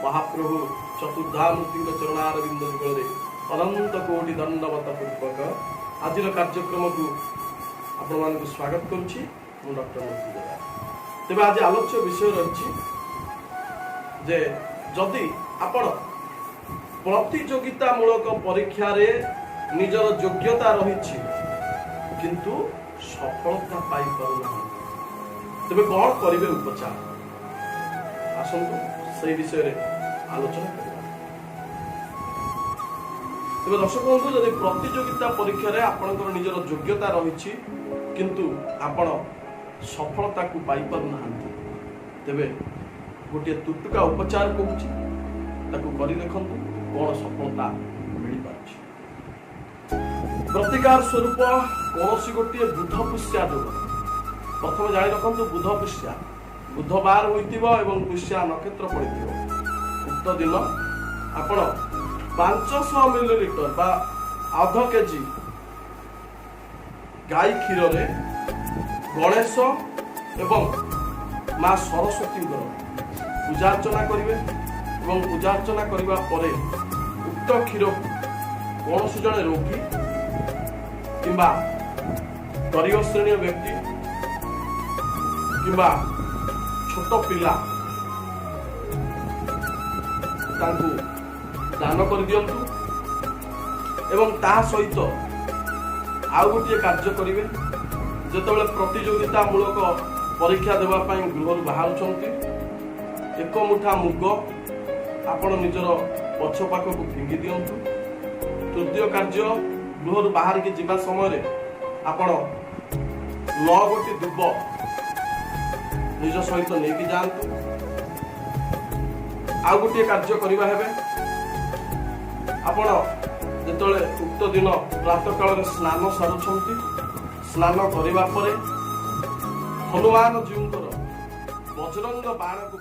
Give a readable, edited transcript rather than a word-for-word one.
महाप्रभु चतुर्धामूर्ति चरणारविंद जुगल अनंत कोटि दंडवत पूर्वक आज कार्यक्रम को आपण मान स्वागत करुच्ची डॉक्टर मृत्युंजय। तेज आज आलोच्य विषय रही जे जदि आपण प्रतियोगितामूलक परीक्षा रे निजर योग्यता रही किंतु सफलता पाई पारना तेबे कौन करेंगे उपचार आसतु से विषय रे आलोचना करिबा। तेबे दर्शक बंधु जदि प्रतियोगिता परीक्षा रे आपनकर निजर योग्यता रही किंतु आपण सफलता को पाई पारना तेबे गोटे तुटुका उपचार कहूँ ताकू करी देखंतु कौन सफलता मिल पारछि। प्रतिकार स्वरूप कौन गोटे बुध पुष्या जोग प्रथम जाणी रखु बुध पुष्या बुधवार होइतिबो एवं पुष्या नक्षत्र पड़िथिबो उक्त दिन आपण 500 मिलीलीटर बा आधा केजी गाई क्षीर रे गणेश एवं माँ सरस्वती पूजा अर्चना करेंगे एवं पूजा अर्चना करने पर उक्त क्षीर कौन जड़े रोगी किंबा गरीब श्रेणी व्यक्ति किंबा छोट पिला तांकु दान कर दियंतु एवं ता सहित आउ गोटे कार्य करेंगे जितेबाला प्रतियोगिता मूलक परीक्षा देवाई गृह बाहर एक मुठा मुग आपण निजर पछ पाख को फिंगी दियंतु। तृतीय कार्य गृह बाहर की जीवा समय आपण 9 गोटी दुब निज सहित नहीं जातु। आउ गोटे कार्य करवा हेबे आपण जेतले उक्त दिन प्रातः काल स्नान सारुछंती स्नान करने पर हनुमान जीवर बजरंग बाण को